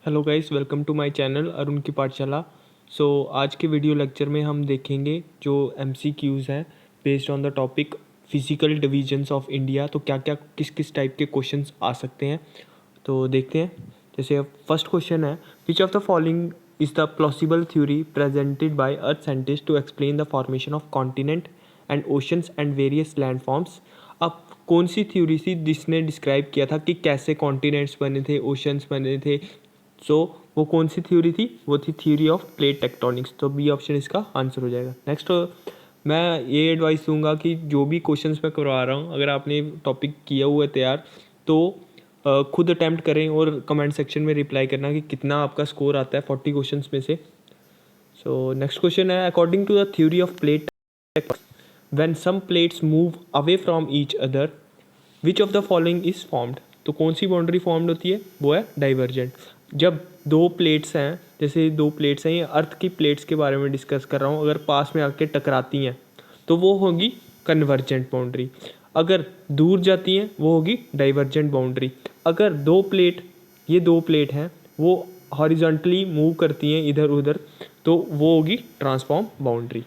Hello guys, welcome to my channel Arun की पाठशाला। आज के वीडियो लेक्चर में हम देखेंगे जो MCQs हैं based on the topic physical divisions of India. तो क्या क्या किस किस टाइप के क्वेश्चंस आ सकते हैं, तो देखते हैं। जैसे फर्स्ट क्वेश्चन है, which of the following is the plausible theory presented by earth scientist to explain the formation of continent and oceans and various land forms. अब कौन सी थ्योरी थी जिसने डिस्क्राइब किया था कि कैसे कॉन्टिनेंट्स बने थे, ओशंस बने थे। वो कौन सी थ्योरी थी? वो थी थ्योरी ऑफ प्लेट टेक्टोनिक्स। तो बी ऑप्शन इसका आंसर हो जाएगा। नेक्स्ट, मैं ये एडवाइस दूंगा कि जो भी क्वेश्चंस मैं करवा रहा हूँ, अगर आपने टॉपिक किया हुआ है तैयार, तो खुद अटैम्प्ट करें और कमेंट सेक्शन में रिप्लाई करना कि कितना आपका स्कोर आता है 40 क्वेश्चंस में से। नेक्स्ट क्वेश्चन है, according to the theory of plate when some plates move away from each other which of the following is formed. तो कौन सी बाउंड्री फॉर्म्ड होती है? वो है डाइवर्जेंट। जब दो प्लेट्स हैं, जैसे दो प्लेट्स हैं, ये अर्थ की प्लेट्स के बारे में डिस्कस कर रहा हूँ, अगर पास में आके टकराती हैं तो वो होगी कन्वर्जेंट बाउंड्री। अगर दूर जाती हैं वो होगी डाइवर्जेंट बाउंड्री। अगर ये दो प्लेट हैं, वो हॉरिजॉन्टली मूव करती हैं इधर उधर, तो वो होगी ट्रांसफॉर्म बाउंड्री।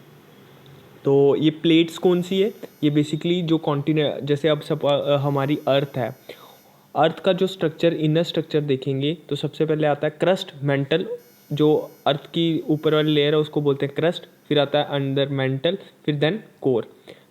तो ये प्लेट्स कौन सी है? ये बेसिकली जो कॉन्टिनेंट, जैसे अब सब हमारी अर्थ है, अर्थ का जो स्ट्रक्चर, इनर स्ट्रक्चर देखेंगे तो सबसे पहले आता है क्रस्ट, मेंटल। जो अर्थ की ऊपर वाली लेयर है उसको बोलते हैं क्रस्ट। फिर आता है अंदर मेंटल, फिर देन कोर।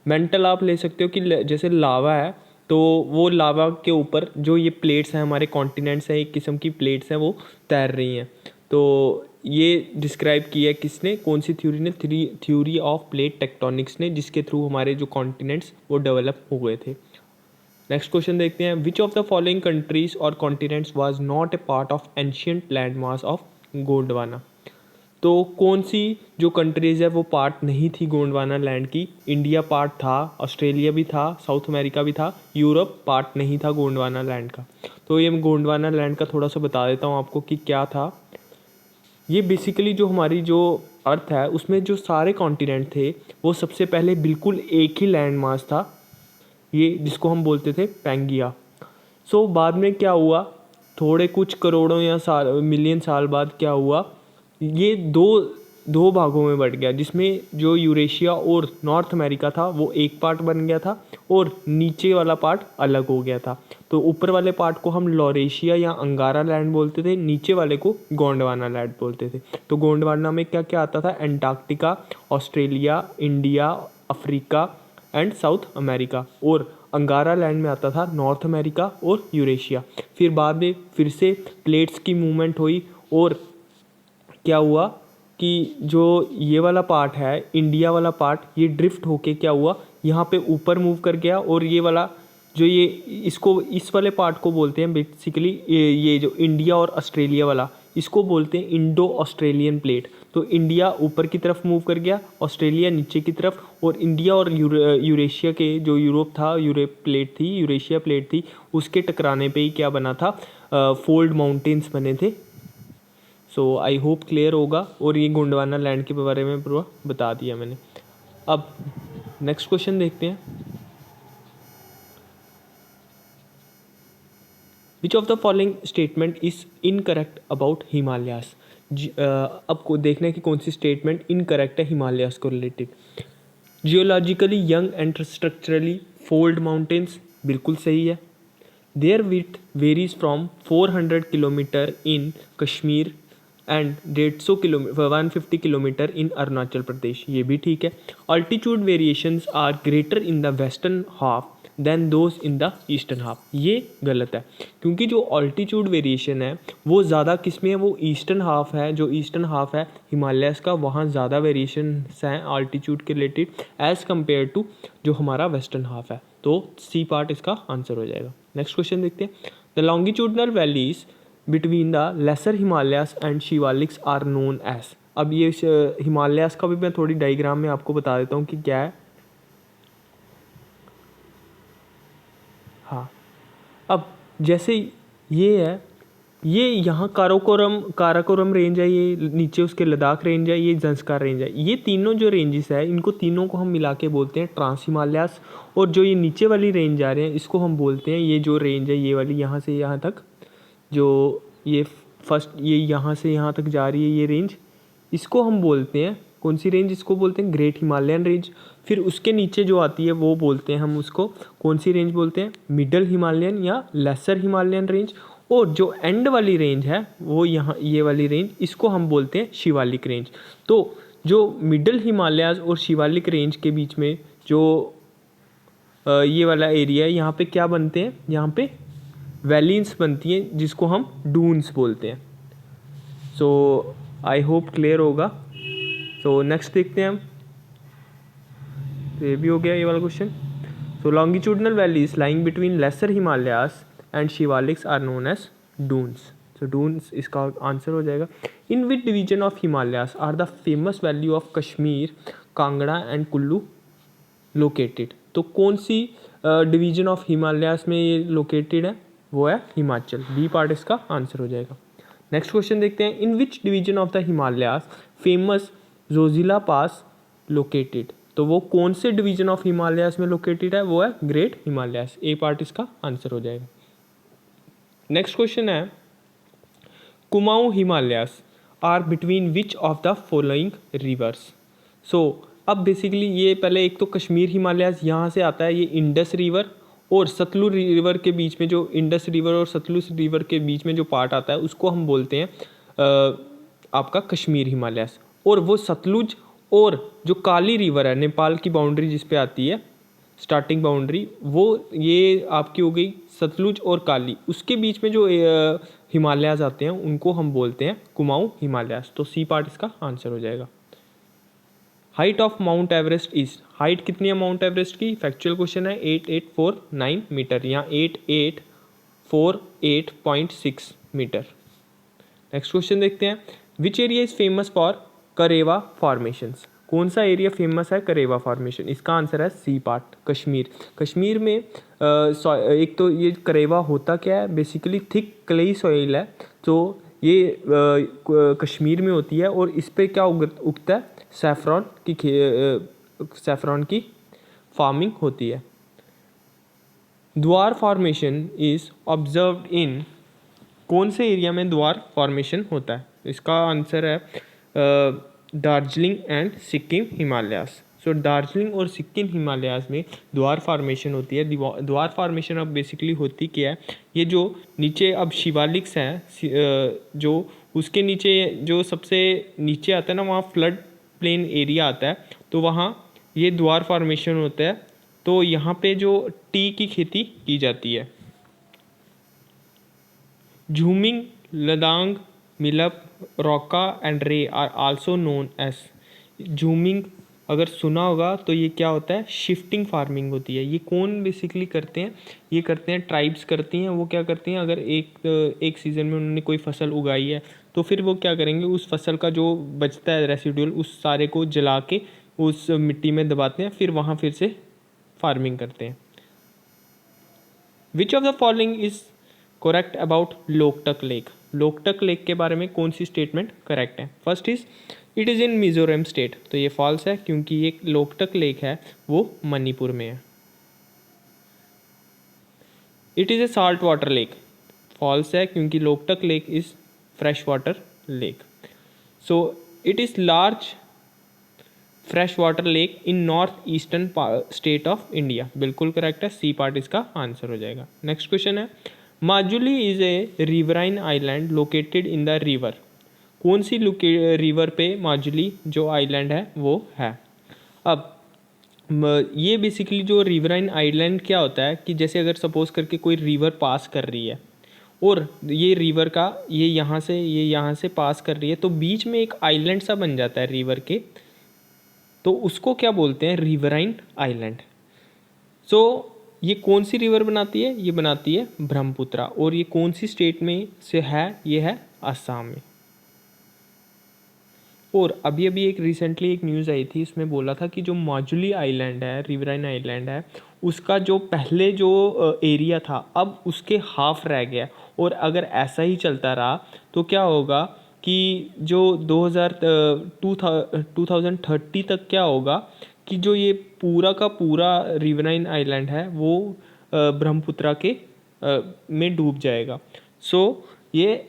मेंटल आप ले सकते हो कि जैसे लावा है, तो वो लावा के ऊपर जो ये प्लेट्स हैं, हमारे कॉन्टिनेंट्स हैं, एक किस्म की प्लेट्स हैं, वो तैर रही हैं। तो ये डिस्क्राइब किया है किसने, कौन सी थ्योरी ने? थ्योरी ऑफ प्लेट टेक्टोनिक्स ने, जिसके थ्रू हमारे जो कॉन्टिनेंट्स वो डेवलप हो गए थे। नेक्स्ट क्वेश्चन देखते हैं, which of the following countries और continents was not a part of ancient land mass of Gondwana. तो कौन सी जो कंट्रीज है वो पार्ट नहीं थी गोंडवाना लैंड की? इंडिया पार्ट था, ऑस्ट्रेलिया भी था, साउथ अमेरिका भी था, यूरोप पार्ट नहीं था गोंडवाना लैंड का। तो ये मैं गोंडवाना लैंड का थोड़ा सा बता देता हूँ आपको कि क्या था। ये बेसिकली जो हमारी जो अर्थ है उसमें जो सारे कॉन्टिनेंट थे, वो सबसे पहले बिल्कुल एक ही लैंड मास था, ये जिसको हम बोलते थे पैंगिया। बाद में क्या हुआ, थोड़े कुछ करोड़ों या साल, मिलियन साल बाद क्या हुआ, ये दो भागों में बट गया, जिसमें जो यूरेशिया और नॉर्थ अमेरिका था वो एक पार्ट बन गया था और नीचे वाला पार्ट अलग हो गया था। तो ऊपर वाले पार्ट को हम लॉरेशिया या अंगारा लैंड बोलते थे, नीचे वाले को गोंडवाना लैंड बोलते थे। तो गोंडवाना में क्या क्या आता था? Antarctica, Australia, India, Africa and south America. और अंगारा लैंड में आता था नॉर्थ अमेरिका और यूरेशिया। फिर बाद में फिर से प्लेट्स की मूवमेंट हुई और क्या हुआ कि जो ये वाला पार्ट है, इंडिया वाला पार्ट, ये ड्रिफ्ट होके क्या हुआ, यहाँ पे ऊपर मूव कर गया। और ये वाला जो ये इसको, इस वाले पार्ट को बोलते हैं बेसिकली, ये जो इंडिया और ऑस्ट्रेलिया वाला, इसको बोलते हैं इंडो ऑस्ट्रेलियन प्लेट। तो इंडिया ऊपर की तरफ मूव कर गया, ऑस्ट्रेलिया नीचे की तरफ, और इंडिया और यूरेशिया के जो यूरोप था, यूरेशिया प्लेट थी, उसके टकराने पे ही क्या बना था? फोल्ड माउंटेन्स बने थे। आई होप क्लियर होगा। और ये गोंडवाना लैंड के बारे में पूरा बता दिया मैंने। अब नेक्स्ट क्वेश्चन देखते हैं, which of the following statement is incorrect about Himalayas. अब को देखने की कौन सी स्टेटमेंट इनकरेक्ट है हिमालयास को related. Geologically young and structurally fold mountains, बिल्कुल सही है। Their width varies from 400 kilometre in Kashmir and 150 kilometre 150 kilometre in Arunachal Pradesh, ये भी ठीक है। Altitude variations are greater in the western half than those in the eastern half, ये गलत है। क्योंकि जो अल्टीट्यूड वेरिएशन है वो ज़्यादा किस में है? वो ईस्टर्न हाफ है। जो ईस्टर्न हाफ है हिमालयस का, वहाँ ज़्यादा वेरिएशन हैं अल्टीट्यूड के रिलेटेड एज़ कम्पेयर टू जो हमारा वेस्टर्न हाफ है। तो सी पार्ट इसका आंसर हो जाएगा। नेक्स्ट क्वेश्चन देखते हैं, the longitudinal valleys between the lesser Himalayas and Shivaliks are known as. अब ये हिमालयास का भी मैं थोड़ी डायग्राम में आपको बता देता हूँ कि क्या है। हाँ, अब जैसे ये है, ये यहाँ काराकोरम रेंज है, ये नीचे उसके लद्दाख रेंज है, ये जंस्कार रेंज है। ये तीनों जो रेंजेस है, इनको तीनों को हम मिला के बोलते हैं ट्रांस हिमालयास। और जो ये नीचे वाली रेंज जा रहे हैं, इसको हम बोलते हैं, ये जो रेंज है ये वाली, यहाँ से यहाँ तक जो ये फर्स्ट ये यहाँ से यहाँ तक जा रही है ये रेंज, इसको हम बोलते हैं कौन सी रेंज, इसको बोलते हैं ग्रेट हिमालयन रेंज। फिर उसके नीचे जो आती है वो बोलते हैं हम उसको कौन सी रेंज बोलते हैं, मिडल हिमालयन या लेसर हिमालयन रेंज। और जो एंड वाली रेंज है वो यहाँ ये वाली रेंज, इसको हम बोलते हैं शिवालिक रेंज। तो जो मिडल हिमालयाज और शिवालिक रेंज के बीच में जो ये वाला एरिया है, यहाँ पे क्या बनते हैं, यहाँ पे वैलीज बनती हैं जिसको हम डून्स बोलते हैं। सो आई होप क्लियर होगा। सो नेक्स्ट देखते हैं हम, तो ये भी हो गया ये वाला question. So longitudinal valleys lying between lesser Himalayas and Shivaliks are known as Duns. So Duns इसका आंसर हो जाएगा। In which division of Himalayas are the famous valley of Kashmir, Kangra and Kullu located. तो कौन सी डिवीजन ऑफ हिमालयास में ये लोकेटेड है, वो है हिमाचल। बी पार्ट इसका आंसर हो जाएगा। नेक्स्ट क्वेश्चन देखते हैं, in which division of the Himalayas famous Zojila pass located. तो वो कौन से डिवीजन ऑफ हिमालयास में लोकेटेड है, वो है ग्रेट हिमालयास। ए पार्ट इसका आंसर हो जाएगा। नेक्स्ट क्वेश्चन है, Kumaon Himalayas are between which of the following rivers. So अब बेसिकली ये पहले एक तो कश्मीर हिमालयास यहाँ से आता है, ये इंडस रिवर और सतलुज रिवर के बीच में, जो इंडस रिवर और सतलुज रिवर के बीच में जो पार्ट आता है उसको हम बोलते हैं आपका कश्मीर हिमालयास। और वो सतलुज और जो काली रिवर है, नेपाल की बाउंड्री जिस पे आती है स्टार्टिंग बाउंड्री, वो ये आपकी हो गई सतलुज और काली, उसके बीच में जो हिमालयास आते हैं उनको हम बोलते हैं कुमाऊं हिमालयास। तो सी पार्ट इसका आंसर हो जाएगा। Height of mount Everest is, height कितनी है माउंट एवरेस्ट की, फैक्चुअल क्वेश्चन है, 8849 मीटर या 8848.6 मीटर। नेक्स्ट क्वेश्चन देखते हैं, which area is famous for karewa formations. कौन सा एरिया फेमस है करेवा फॉर्मेशन, इसका आंसर है सी पार्ट, कश्मीर। कश्मीर में एक तो ये करेवा होता क्या है, बेसिकली थिक क्लेई सॉइल है, तो ये कश्मीर में होती है और इस पे क्या उगता है, सैफरॉन की फार्मिंग होती है। द्वार फॉर्मेशन इज ऑब्जर्व्ड इन, कौन से एरिया में द्वार फॉर्मेशन होता है, इसका आंसर है दार्जिलिंग एंड सिक्किम हिमालयास। सो दार्जिलिंग और सिक्किम हिमालयास में द्वार फॉर्मेशन होती है। द्वार फॉर्मेशन अब बेसिकली होती क्या है, ये जो नीचे अब शिवालिक्स हैं, जो उसके नीचे जो सबसे नीचे आता है ना, वहाँ फ्लड प्लेन एरिया आता है, तो वहाँ ये द्वार फॉर्मेशन होता है। तो यहाँ पे जो टी की खेती की जाती है। झूमिंग, लदांग, मिलप, रॉका एंड रे आर आल्सो नोन एज। झूमिंग अगर सुना होगा तो ये क्या होता है, शिफ्टिंग फार्मिंग होती है। ये कौन बेसिकली करते हैं, ये करते हैं ट्राइब्स करती हैं। वो क्या करती हैं, अगर एक सीज़न में उन्होंने कोई फसल उगाई है तो फिर वो क्या करेंगे, उस फसल का जो बचता है रेसिडुअल, उस सारे को जला के उस मिट्टी में दबाते हैं, फिर वहाँ फिर से फार्मिंग करते हैं। Which of the following is correct about Loktak lake. Loktak lake के बारे में कौन सी स्टेटमेंट करेक्ट है। First is it is in Mizoram state, तो ये फॉल्स है क्योंकि ये लोकटक लेक है वो मणिपुर में है। It is a salt water lake, false है क्योंकि Loktak lake is fresh water lake. So it is large fresh water lake in north eastern state of India, बिल्कुल करेक्ट है, सी पार्ट इसका आंसर हो जाएगा। नेक्स्ट क्वेश्चन है, Majuli is a riverine island located in the river. कौन सी river पे माजुली जो island है वो है। अब ये बेसिकली जो रिवराइन आइलैंड क्या होता है कि जैसे अगर सपोज करके कोई रिवर पास कर रही है और ये रिवर का ये यहाँ से पास कर रही है, तो बीच में एक आइलैंड सा बन जाता है रिवर के, तो उसको क्या बोलते हैं, रिवराइन आइलैंड। सो ये कौन सी रिवर बनाती है, ये बनाती है ब्रह्मपुत्रा। और ये कौन सी स्टेट में से है, ये है असम में। और अभी अभी एक रिसेंटली एक न्यूज़ आई थी, इसमें बोला था कि जो माजुली आइलैंड है, रिवराइन आइलैंड है, उसका जो पहले जो एरिया था अब उसके हाफ रह गया। और अगर ऐसा ही चलता रहा तो क्या होगा कि जो 2030 तक क्या होगा कि जो ये पूरा का पूरा रिवराइन आइलैंड है वो ब्रह्मपुत्रा के में डूब जाएगा। सो ये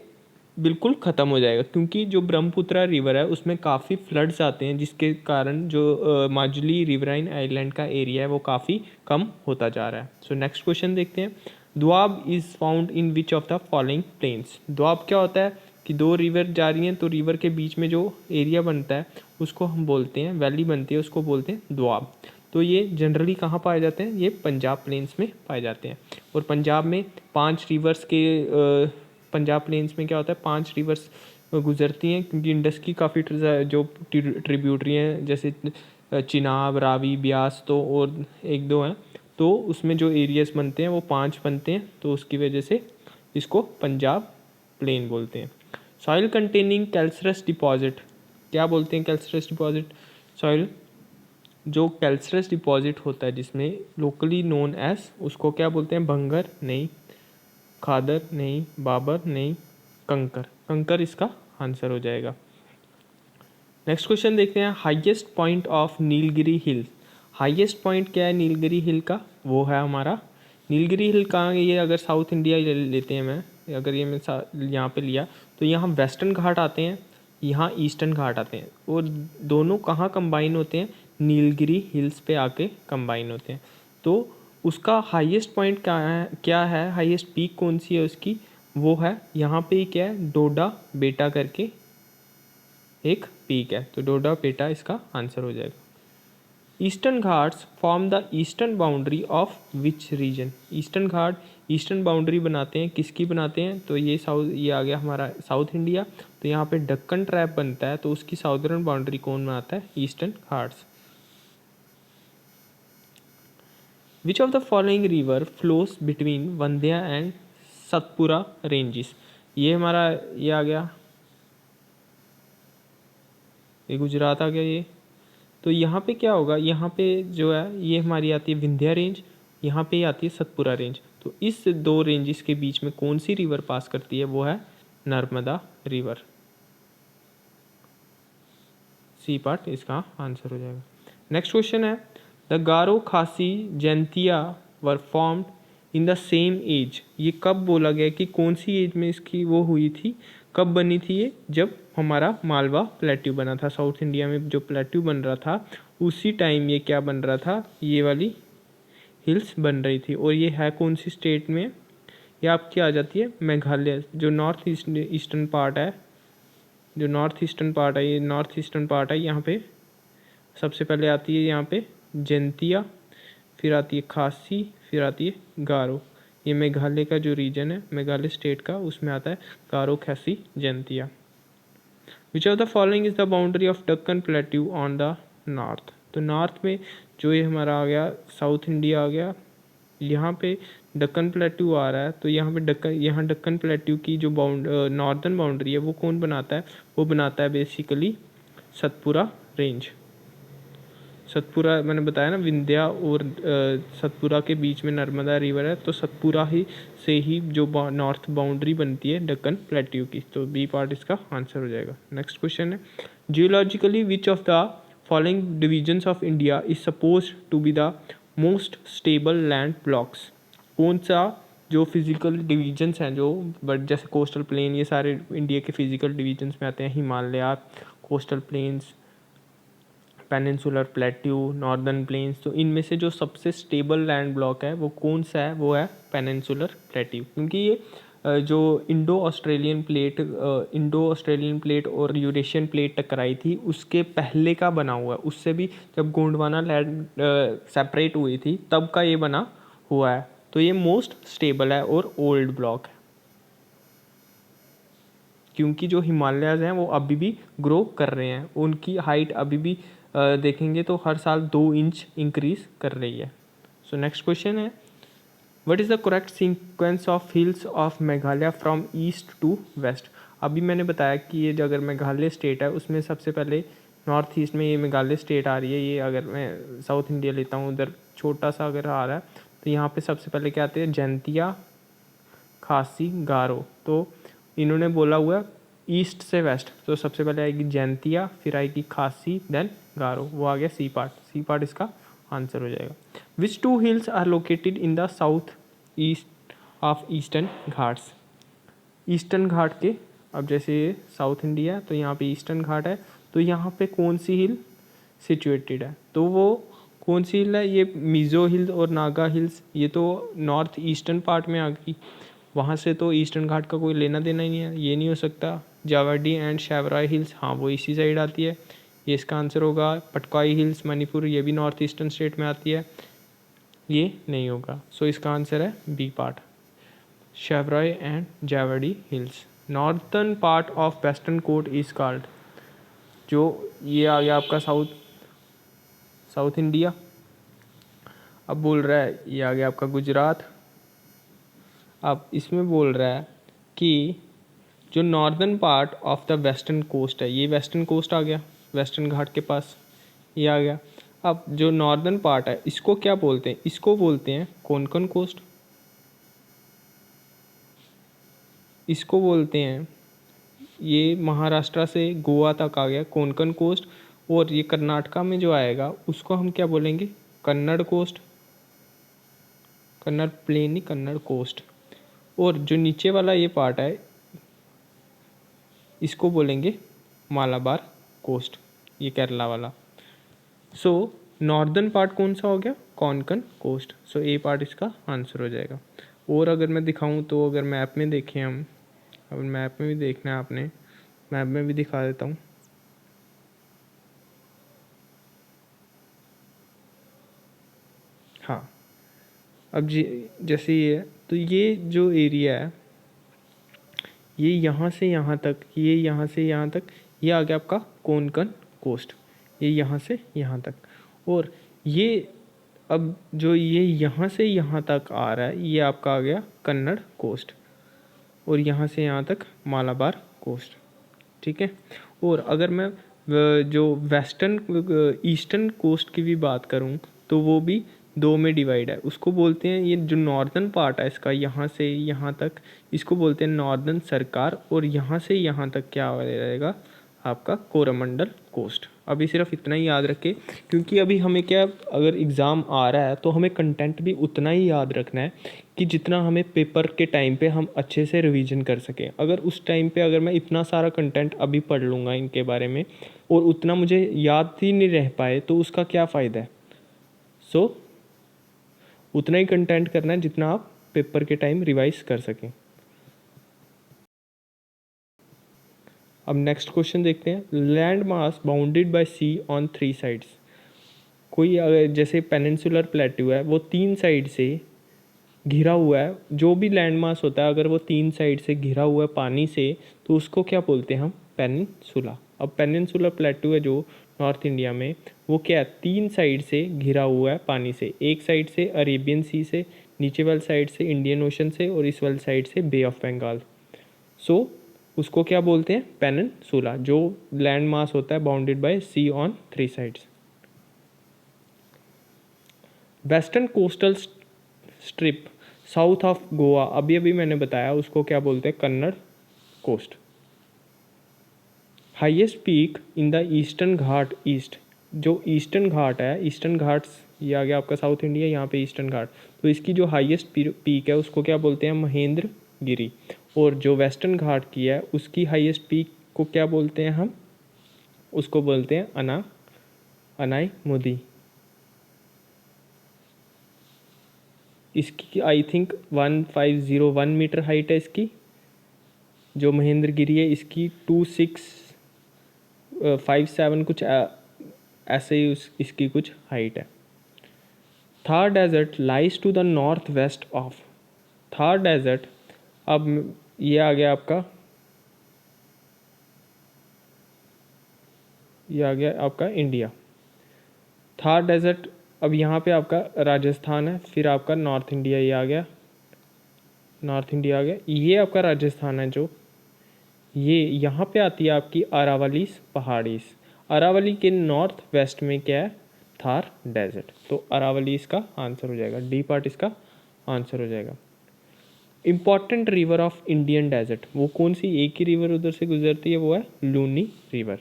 बिल्कुल ख़त्म हो जाएगा, क्योंकि जो ब्रह्मपुत्रा रिवर है उसमें काफ़ी फ्लड्स आते हैं, जिसके कारण जो माजुली रिवराइन आइलैंड का एरिया है वो काफ़ी कम होता जा रहा है। सो नेक्स्ट क्वेश्चन देखते हैं। Doab is found in which of the following plains. Doab क्या होता है कि दो रिवर जा रही हैं तो रिवर के बीच में जो एरिया बनता है उसको हम बोलते हैं, वैली बनती है उसको बोलते हैं द्वाब। तो ये जनरली कहाँ पाए जाते हैं, ये पंजाब प्लेन्स में पाए जाते हैं। और पंजाब में 5 रिवर्स के पंजाब प्लेन्स में क्या होता है, 5 रिवर्स गुजरती हैं, क्योंकि इंडस की काफ़ी जो ट्रिब्यूटरी हैं जैसे चिनाब, रावी, ब्यास तो और एक दो हैं, तो उसमें जो एरियाज बनते हैं वो 5 बनते हैं, तो उसकी वजह से इसको पंजाब प्लेन बोलते हैं। सॉइल कंटेनिंग कैल्सरस डिपॉजिट, क्या बोलते हैं कैल्सरस डिपॉजिट, सॉइल जो कैल्सरस डिपॉजिट होता है जिसमें लोकली नोन एज, उसको क्या बोलते हैं, भंगर नहीं, खादर नहीं, बाबर नहीं, कंकर, कंकर इसका आंसर हो जाएगा। नेक्स्ट क्वेश्चन देखते हैं। Highest point of Nilgiri hill, highest point क्या है नीलगिरी हिल का, वो है हमारा नीलगिरी हिल कहाँ है, ये अगर साउथ इंडिया लेते हैं, मैं अगर ये मैं यहाँ पे लिया तो यहाँ वेस्टर्न घाट आते हैं, यहाँ ईस्टर्न घाट आते हैं, और दोनों कहाँ कंबाइन होते हैं, नीलगिरी हिल्स पे आके कंबाइन होते हैं। तो उसका हाईएस्ट पॉइंट क्या है हाईएस्ट पीक कौन सी है उसकी, वो है यहाँ पे क्या है, डोडा बेटा करके एक पीक है, तो डोडा बेटा इसका आंसर हो जाएगा। Eastern Ghats form the eastern boundary of which region, eastern Ghat eastern boundary बनाते हैं, किसकी बनाते हैं, तो ये ये आ गया हमारा साउथ इंडिया, तो यहाँ पे डक्कन ट्रैप बनता है, तो उसकी साउदर्न बाउंड्री कौन बनाता है, eastern Ghats. Which of the following river flows between Vindhya and Satpura ranges, ये हमारा ये आ गया, ये गुजरात आ गया ये। तो यहाँ पे क्या होगा, यहाँ पे जो है ये हमारी आती है विंध्या रेंज, यहाँ पे आती है सतपुरा रेंज, तो इस दो रेंजेस के बीच में कौन सी रिवर पास करती है, वो है नर्मदा रिवर। सी पार्ट इसका आंसर हो जाएगा। नेक्स्ट क्वेश्चन है। The Garo Khasi Jaintia were formed in the same age, ये कब बोला गया कि कौन सी एज में इसकी वो हुई थी, कब बनी थी ये, जब हमारा मालवा प्लेट्यू बना था, साउथ इंडिया में जो प्लेट्यू बन रहा था उसी टाइम ये क्या बन रहा था, ये वाली हिल्स बन रही थी। और ये है कौन सी स्टेट में, ये आपकी आ जाती है मेघालय, जो नॉर्थ ईस्टर्न पार्ट है, जो नॉर्थ ईस्टर्न पार्ट है, ये नॉर्थ ईस्टर्न पार्ट है, यहाँ पे सबसे पहले आती है यहाँ पे जैंतिया, फिर आती है खासी, फिर आती है गारो, ये मेघालय का जो रीजन है मेघालय स्टेट का उसमें आता है गारो, खासी, जैंतिया। विच of the following is the boundary of Deccan plateau on the north, तो नॉर्थ में जो ये हमारा आ गया साउथ इंडिया आ गया, यहाँ पे डक्कन प्लेट्यू आ रहा है, तो यहाँ पे यहाँ डक्कन प्लेट्यू की जो नॉर्दर्न बाउंड्री है वो कौन बनाता है, वो बनाता है बेसिकली सतपुरा रेंज। सतपुरा मैंने बताया ना, विंध्या और सतपुरा के बीच में नर्मदा रिवर है, तो सतपुरा ही से ही जो नॉर्थ बाउंड्री बनती है डक्कन प्लेट्यू की, तो बी पार्ट इसका आंसर हो जाएगा। नेक्स्ट क्वेश्चन है। Geologically which of the following divisions of India is suppose to be the most stable land blocks, कौन सा जो फिजिकल डिविजन्स हैं जो बट जैसे कोस्टल प्लेन, ये सारे इंडिया के फिजिकल डिविजन्स में आते हैं, Himalaya, coastal planes, peninsular plateau, northern plains, तो इनमें से जो सबसे स्टेबल लैंड ब्लॉक है वो कौन सा है, वो है पेनिनसुलर प्लेट्यू, क्योंकि ये जो इंडो ऑस्ट्रेलियन प्लेट और यूरेशियन प्लेट टकराई थी उसके पहले का बना हुआ है, उससे भी जब गोंडवाना लैंड सेपरेट हुई थी तब का ये बना हुआ है, तो ये मोस्ट स्टेबल है और ओल्ड ब्लॉक है, क्योंकि जो हिमालयाज़ हैं वो अभी भी ग्रो कर रहे हैं, उनकी हाइट अभी भी देखेंगे तो हर साल 2 इंच इंक्रीज कर रही है। सो नेक्स्ट क्वेश्चन है। What is the correct sequence of hills of Meghalaya from east to west, अभी मैंने बताया कि ये जो अगर मेघालय स्टेट है उसमें सबसे पहले नॉर्थ ईस्ट में ये मेघालय स्टेट आ रही है, ये अगर मैं साउथ इंडिया लेता हूँ उधर छोटा सा अगर आ रहा है, तो यहाँ पे सबसे पहले क्या आते हैं, जैंतिया, खासी, गारो, तो इन्होंने बोला हुआ है ईस्ट से वेस्ट, तो सबसे पहले आएगी जैंतिया, फिर आएगी खासी, देन गारो, वो आ गया सी पार्ट, सी पार्ट इसका आंसर हो जाएगा। Which 2 hills are located in the south east of eastern Ghats, eastern Ghat के अब जैसे ये साउथ इंडिया है तो यहाँ पे ईस्टर्न घाट है, तो यहाँ पे कौन सी हिल सिचुएटेड है, तो वो कौन सी हिल है, ये मिज़ो हिल्स और नागा हिल्स, ये तो नॉर्थ ईस्टर्न पार्ट में आ गई, वहाँ से तो ईस्टर्न घाट का कोई लेना देना ही नहीं है, ये नहीं हो सकता। जावाडी एंड शैवराई हिल्स, हाँ वो इसी साइड आती है, ये इसका आंसर होगा। पटकाई हिल्स मणिपुर, ये भी नॉर्थ ईस्टर्न स्टेट में आती है, ये नहीं होगा। सो इसका आंसर है B part, Shevaroy and Javadi hills. Northern part of western coast is called, जो ये आ गया आपका साउथ इंडिया। अब बोल रहा है ये आ गया आपका गुजरात। अब इसमें बोल रहा है कि जो northern part of the western coast है, ये वेस्टर्न कोस्ट आ गया, वेस्टर्न घाट के पास ये आ गया। अब जो नॉर्दर्न पार्ट है इसको क्या बोलते हैं, इसको बोलते हैं कोंकण कोस्ट, इसको बोलते हैं, ये महाराष्ट्र से गोवा तक आ गया कोंकण कोस्ट, और ये कर्नाटका में जो आएगा उसको हम क्या बोलेंगे, कन्नड़ कोस्ट, कन्नड़ प्लेन नहीं कन्नड़ कोस्ट। और जो नीचे वाला ये पार्ट है इसको बोलेंगे मालाबार कोस्ट, ये केरला वाला। सो नॉर्दर्न पार्ट कौन सा हो गया, कोंकण कोस्ट। सो ए पार्ट इसका आंसर हो जाएगा। और अगर मैं दिखाऊं तो अगर मैप में देखें हम, अगर मैप में भी देखना है आपने, मैप में भी दिखा देता हूँ। हाँ, अब जैसे ये है तो ये जो एरिया है ये यहाँ से यहाँ तक, ये यहाँ से यहाँ तक, ये आ गया आपका कोंकण कोस्ट, ये यहाँ से यहाँ तक। और ये अब जो ये यहाँ से यहाँ तक आ रहा है ये आपका आ गया कन्नड़ कोस्ट, और यहाँ से यहाँ तक मालाबार कोस्ट, ठीक है। और अगर मैं जो वेस्टर्न ईस्टर्न कोस्ट की भी बात करूँ तो वो भी दो में डिवाइड है, उसको बोलते हैं, ये जो नॉर्दर्न पार्ट है इसका यहाँ से यहाँ तक, इसको बोलते हैं नॉर्दर्न सरकार, और यहाँ से यहाँ तक क्या रहेगा आपका कोरोमंडल कोस्ट। अभी सिर्फ इतना ही याद रखें, क्योंकि अभी हमें क्या, अगर एग्ज़ाम आ रहा है तो हमें कंटेंट भी उतना ही याद रखना है कि जितना हमें पेपर के टाइम पे हम अच्छे से रिवीजन कर सकें। अगर उस टाइम पे अगर मैं इतना सारा कंटेंट अभी पढ़ लूँगा इनके बारे में और उतना मुझे याद ही नहीं रह पाए तो उसका क्या फ़ायदा है। सो उतना ही कंटेंट करना है जितना आप पेपर के टाइम रिवाइज कर सकें। अब नेक्स्ट क्वेश्चन देखते हैं। Land mass bounded by sea on 3 sides. कोई अगर जैसे पेनिनसुलर प्लेट्यू है वो 3 साइड से घिरा हुआ है, जो भी लैंड मास होता है अगर वो 3 साइड से घिरा हुआ है पानी से तो उसको क्या बोलते हैं हम, पेनिनसुला। अब पेनिनसुलर प्लेट्यू है जो नॉर्थ इंडिया में, वो क्या है, 3 साइड से घिरा हुआ है पानी से, एक साइड से अरेबियन सी से, नीचे वाली साइड से इंडियन ओशन से, और इस वाली साइड से बे ऑफ बंगाल। सो उसको क्या बोलते हैं, पेनिनसुला, जो लैंड मास होता है bounded by sea on 3 sides. Western coastal strip south of Goa, अभी अभी मैंने बताया, उसको क्या बोलते हैं, Kannada coast. Highest peak in the eastern ghat east, जो ईस्टर्न घाट है, ईस्टर्न घाट्स ये आ गया आपका साउथ इंडिया, यहाँ पे ईस्टर्न घाट, तो इसकी जो हाईएस्ट पीक है उसको क्या बोलते हैं, महेंद्र गिरी। और जो वेस्टर्न घाट की है उसकी हाईएस्ट पीक को क्या बोलते हैं हम, उसको बोलते हैं अनाई मुदी। इसकी आई थिंक 1501 मीटर हाइट है इसकी, जो महेंद्र गिरी है इसकी 2657 कुछ ऐसे ही इसकी कुछ हाइट है। Thar desert lies to the north west of, Thar desert, अब ये आ गया आपका, ये आ गया आपका इंडिया। थार डेजर्ट अब यहाँ पे आपका राजस्थान है, फिर आपका नॉर्थ इंडिया ये आ गया, नॉर्थ इंडिया आ गया, ये आपका राजस्थान है, जो ये यहाँ पे आती है आपकी अरावलीज पहाड़ीज। अरावली के नॉर्थ वेस्ट में क्या है, थार डेजर्ट, तो अरावली इसका आंसर हो जाएगा, डी पार्ट इसका आंसर हो जाएगा। Important river of Indian desert, वो कौन सी, एक ही रिवर उधर से गुजरती है, वो है Luni river.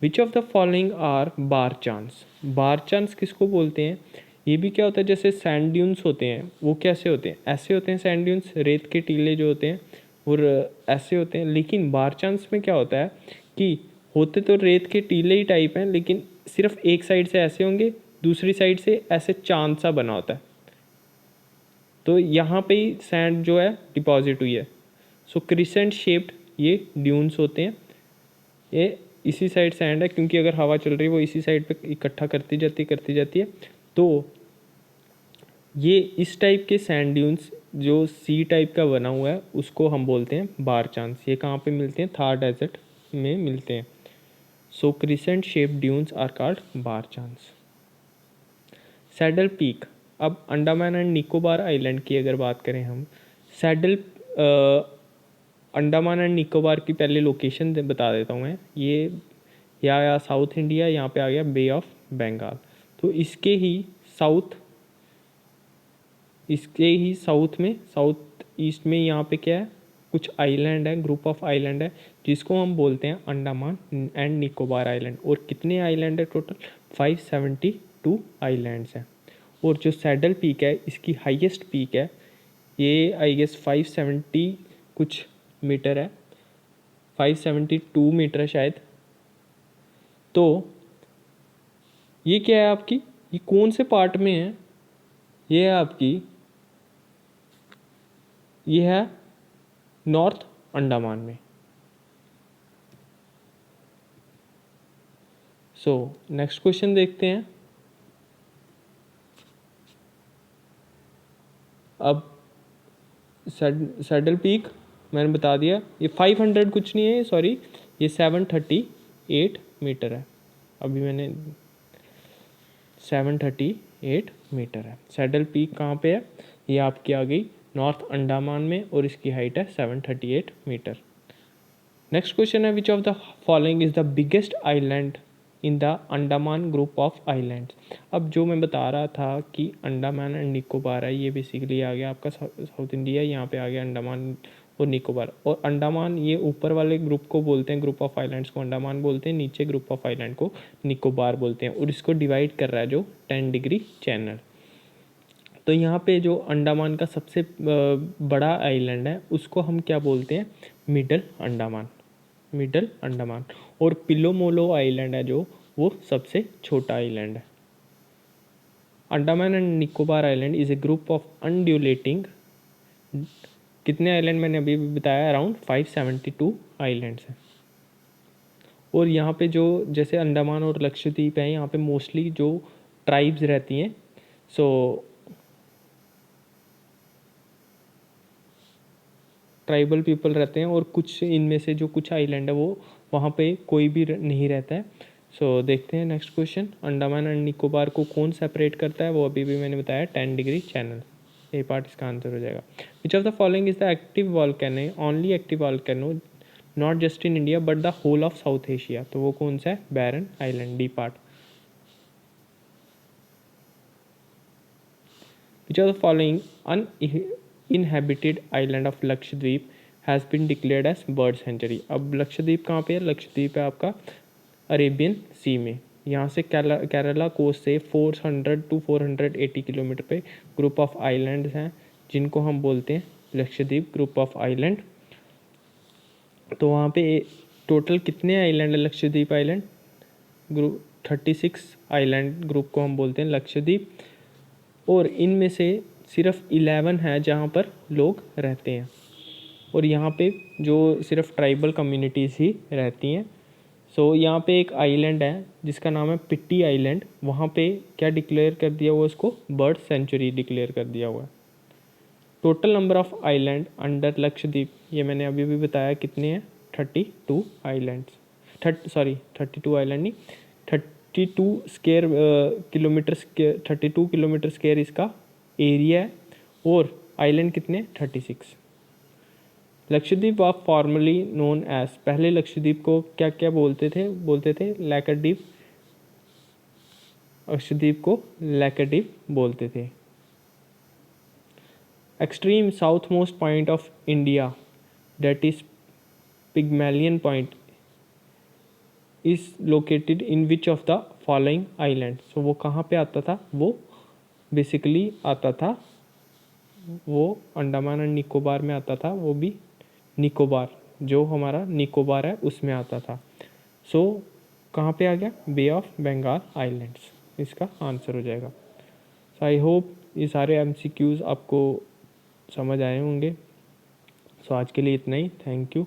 Which of the following are barchans, barchans किसको बोलते हैं, ये भी क्या होता है, जैसे सैंड ड्यून्स होते हैं वो कैसे होते हैं, ऐसे होते हैं सैंड ड्यून्स, रेत के टीले जो होते हैं और ऐसे होते हैं। लेकिन बार चांस में क्या होता है कि होते तो रेत के टीले ही टाइप हैं, लेकिन सिर्फ एक साइड से ऐसे होंगे, दूसरी साइड से ऐसे चांद सा बना होता है। तो यहाँ पे ही सैंड जो है डिपॉजिट हुई है। सो क्रिसेंट शेप्ड ये ड्यून्स होते हैं। ये इसी साइड सैंड है, क्योंकि अगर हवा चल रही है वो इसी साइड पे इकट्ठा करती जाती है। तो ये इस टाइप के सैंड ड्यून्स जो सी टाइप का बना हुआ है उसको हम बोलते हैं बार चांस। ये कहाँ पे मिलते हैं? थार डेजर्ट में मिलते हैं। So crescent shape dunes are called barchans. Saddle peak, अब अंडमान एंड निकोबार आइलैंड की अगर बात करें हम, सैडल अंडमान एंड निकोबार की पहले लोकेशन बता देता हूँ मैं। ये या साउथ इंडिया, यहाँ पे आ गया बे ऑफ बंगाल। तो इसके ही साउथ में, साउथ ईस्ट में यहाँ पे क्या है, कुछ आइलैंड है, ग्रुप ऑफ आइलैंड है, जिसको हम बोलते हैं अंडमान एंड निकोबार आइलैंड। और कितने आइलैंड है टोटल? 572 आइलैंड्स हैं। और जो सैडल पीक है इसकी हाईएस्ट पीक है, ये आई गेस 570 कुछ मीटर है, 572 मीटर है शायद। तो ये क्या है आपकी, ये कौन से पार्ट में है? ये है आपकी, ये है नॉर्थ अंडमान में। सो नेक्स्ट क्वेश्चन देखते हैं। अब सैडल पीक मैंने बता दिया, ये 500 कुछ नहीं है, सॉरी, ये 738 मीटर है। अभी मैंने 738 मीटर है। सैडल पीक कहाँ पे है? ये आपकी आ गई नॉर्थ अंडमान में, और इसकी हाइट है 738 मीटर। नेक्स्ट क्वेश्चन है, which of the following is the biggest island in the Andaman group of islands. अब जो मैं बता रहा था कि अंडमान एंड निकोबार है, ये बेसिकली आ गया आपका साउथ इंडिया, यहाँ पे आ गया अंडमान और निकोबार। और अंडमान ये ऊपर वाले ग्रुप को बोलते हैं, ग्रुप ऑफ आइलैंड्स को अंडमान बोलते हैं, नीचे ग्रुप ऑफ आइलैंड को निकोबार बोलते हैं। और इसको डिवाइड कर रहा है जो 10 डिग्री चैनल। तो यहाँ पे जो अंडमान का सबसे बड़ा आइलैंड है उसको हम क्या बोलते हैं? Middle Andaman, middle Andaman. और पिलोमोलो आइलैंड है जो, वो सबसे छोटा आइलैंड है। Andaman and Nicobar island is a group of undulating, कितने आइलैंड मैंने अभी भी बताया, अराउंड 572 आइलैंड्स हैं। और यहाँ पे जो जैसे अंडमान और लक्षद्वीप है, यहाँ पे मोस्टली जो ट्राइब्स रहती हैं, सो ट्राइबल पीपल रहते हैं। और कुछ इनमें से जो कुछ आइलैंड है वो वहाँ पे कोई भी नहीं रहता है। सो देखते हैं next question, Andaman and Nicobar को कौन सेपरेट करता है? वो अभी भी मैंने बताया 10 डिग्री चैनल। ये पार्ट इसका आंसर हो जाएगा। Which of the following is the active volcano, only active volcano not just in India but the whole of south Asia. तो वो कौन सा है? Barren island, D part. Which of the following uninhabited island of Lakshadweep has been declared as bird sanctuary. अब लक्षद्वीप कहाँ पे है? लक्षद्वीप है आपका अरेबियन सी में। यहाँ से केरला कोस्ट से 400 to 480 किलोमीटर पे ग्रुप ऑफ आइलैंड्स हैं, जिनको हम बोलते हैं लक्षद्वीप ग्रुप ऑफ आइलैंड। तो वहाँ पे टोटल कितने आइलैंड है Lakshadweep island group? 36 island group को हम बोलते हैं लक्षद्वीप। और इनमें से सिर्फ 11 है जहाँ पर लोग रहते हैं, और यहाँ पे जो सिर्फ ट्राइबल कम्युनिटीज़ ही रहती हैं। सो यहाँ पे एक आइलैंड है जिसका नाम है पिट्टी आइलैंड, वहाँ पे क्या डिक्लेयर कर दिया हुआ, उसको बर्ड सेंचुरी डिक्लेयर कर दिया हुआ है। Total number of island under Lakshadweep, ये मैंने अभी भी बताया कितने हैं, 32 आइलैंड्स, 32 आइलैंड नहीं, 32 स्क्वायर किलोमीटर, 32 किलोमीटर स्क्वायर इसका एरिया है। और आइलैंड कितने? 36। Lakshadweep was formerly known as, पहले लक्षद्वीप को क्या क्या बोलते थे लैकद्वीप, लक्षद्वीप को लैकद्वीप बोलते थे। Extreme south most point of India that is Pygmalion point is located in which of the following island. So वो कहाँ पे आता था? वो बेसिकली आता था, वो अंडमान एंड निकोबार में आता था, वो भी निकोबार, जो हमारा निकोबार है उसमें आता था। सो कहाँ पे आ गया? बे ऑफ बंगाल आइलैंड्स इसका आंसर हो जाएगा। सो आई होप ये सारे MCQs आपको समझ आए होंगे। सो आज के लिए इतना ही। Thank you.